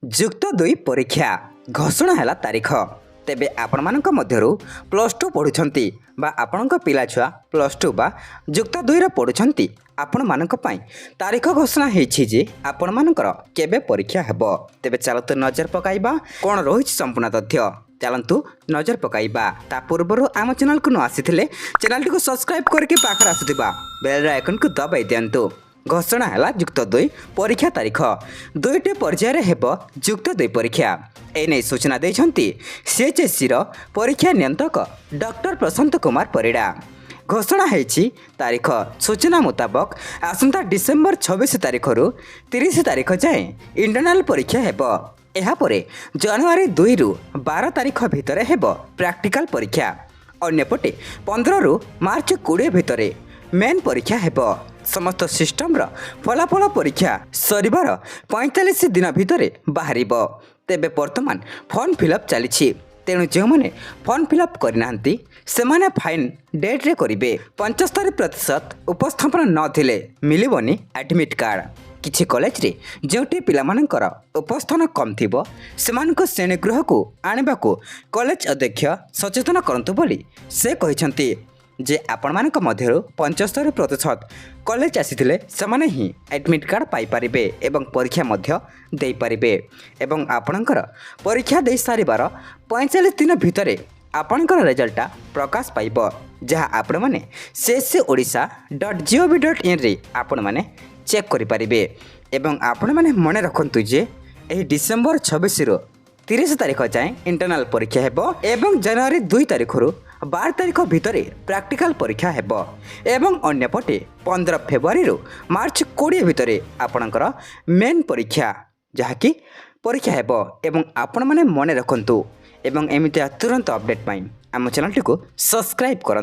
ଯୁକ୍ତ 2 ପରୀକ୍ଷା ଘୋଷଣା ହେଲା ତାରିଖ। ତେବେ ଆପଣମାନଙ୍କ ମଧ୍ୟରୁ +2 ପଢ଼ୁଛନ୍ତି ବା ଆପଣଙ୍କ ପିଲାଛୁଆ +2 ବା ଯୁକ୍ତ 2ରେ ପଢ଼ୁଛନ୍ତି, ଆପଣମାନଙ୍କ ପାଇଁ ତାରିଖ ଘୋଷଣା ହୋଇଛି ଯେ ଆପଣମାନଙ୍କର କେବେ ପରୀକ୍ଷା ହେବ। ତେବେ ଚାଲନ୍ତୁ ନଜର ପକାଇବା କ'ଣ ରହିଛି ସମ୍ପୂର୍ଣ୍ଣ ତଥ୍ୟ। ଚାଲନ୍ତୁ ନଜର ପକାଇବା। ତା ପୂର୍ବରୁ ଆମ ଚ୍ୟାନେଲକୁ ନ ଆସିଥିଲେ ଚ୍ୟାନେଲଟିକୁ ସବସ୍କ୍ରାଇବ୍ କରିକି ପାଖରେ ଆସୁଥିବା ବେଲ୍ ଆଇକନ୍କୁ ଦବାଇ ଦିଅନ୍ତୁ। ଘୋଷଣା ହେଲା ଯୁକ୍ତ 2 ପରୀକ୍ଷା ତାରିଖ। 2ଟି ପର୍ଯ୍ୟାୟରେ ହେବ ଯୁକ୍ତ 2 ପରୀକ୍ଷା। ଏନେଇ ସୂଚନା ଦେଇଛନ୍ତି CHSEର ପରୀକ୍ଷା ନିୟନ୍ତ୍ରକ ଡକ୍ଟର ପ୍ରଶାନ୍ତ କୁମାର ପରିଡ଼ା। ଘୋଷଣା ହୋଇଛି ତାରିଖ। ସୂଚନା ମୁତାବକ ଆସନ୍ତା ଡିସେମ୍ବର 26 ତାରିଖରୁ 30 ତାରିଖ ଯାଏଁ ଇଣ୍ଟରନାଲ ପରୀକ୍ଷା ହେବ। ଏହାପରେ ଜାନୁଆରୀ 2ରୁ 12 ତାରିଖ ଭିତରେ ହେବ ପ୍ରାକ୍ଟିକାଲ ପରୀକ୍ଷା। ଅନ୍ୟପଟେ 15ରୁ ମାର୍ଚ୍ଚ 20 ଭିତରେ ମେନ୍ ପରୀକ୍ଷା ହେବ। ସମସ୍ତ ସିଷ୍ଟମର ଫଳାଫଳ ପରୀକ୍ଷା ସରିବାର 45 ଦିନ ଭିତରେ ବାହାରିବ। ତେବେ ବର୍ତ୍ତମାନ ଫର୍ମ ଫିଲ୍ଅପ୍ ଚାଲିଛି। ତେଣୁ ଯେଉଁମାନେ ଫର୍ମ ଫିଲ୍ଅପ୍ କରିନାହାନ୍ତି ସେମାନେ ଫାଇନ୍ ଡେଟ୍ରେ କରିବେ। 75% ଉପସ୍ଥାପନ ନଥିଲେ ମିଳିବନି ଆଡ଼ମିଟ୍ କାର୍ଡ଼। କିଛି କଲେଜରେ ଯେଉଁଠି ପିଲାମାନଙ୍କର ଉପସ୍ଥାନ କମ୍ ଥିବ ସେମାନଙ୍କୁ ଶ୍ରେଣୀଗୃହକୁ ଆଣିବାକୁ କଲେଜ ଅଧ୍ୟକ୍ଷ ସଚେତନ କରନ୍ତୁ ବୋଲି ସେ କହିଛନ୍ତି ଯେ ଆପଣମାନଙ୍କ ମଧ୍ୟରୁ 75% କଲେଜ ଆସିଥିଲେ ସେମାନେ ହିଁ ଆଡ଼ମିଟ୍ କାର୍ଡ଼ ପାଇପାରିବେ ଏବଂ ପରୀକ୍ଷା ମଧ୍ୟ ଦେଇପାରିବେ। ଏବଂ ଆପଣଙ୍କର ପରୀକ୍ଷା ଦେଇସାରିବାର 45 ଦିନ ଭିତରେ ଆପଣଙ୍କର ରେଜଲ୍ଟଟା ପ୍ରକାଶ ପାଇବ, ଯାହା ଆପଣମାନେ CSEOdisha.gov.inରେ ଆପଣମାନେ ଚେକ୍ କରିପାରିବେ। ଏବଂ ଆପଣମାନେ ମନେ ରଖନ୍ତୁ ଯେ ଏହି ଡିସେମ୍ବର 26ରୁ 30 ତାରିଖ ଯାଏଁ ଇଣ୍ଟରନାଲ ପରୀକ୍ଷା ହେବ ଏବଂ ଜାନୁଆରୀ 2 ତାରିଖରୁ 12 ତାରିଖ ଭିତରେ ପ୍ରାକ୍ଟିକାଲ ପରୀକ୍ଷା ହେବ ଏବଂ ଅନ୍ୟପଟେ 15 ଫେବୃଆରୀରୁ ମାର୍ଚ୍ଚ 20 ଭିତରେ ଆପଣଙ୍କର ମେନ୍ ପରୀକ୍ଷା ଯାହାକି ପରୀକ୍ଷା ହେବ। ଏବଂ ଆପଣମାନେ ମନେ ରଖନ୍ତୁ ଏବଂ ଏମିତିଆ ତୁରନ୍ତ ଅପଡ଼େଟ୍ ପାଇଁ ଆମ ଚ୍ୟାନେଲଟିକୁ ସବସ୍କ୍ରାଇବ୍ କରନ୍ତୁ।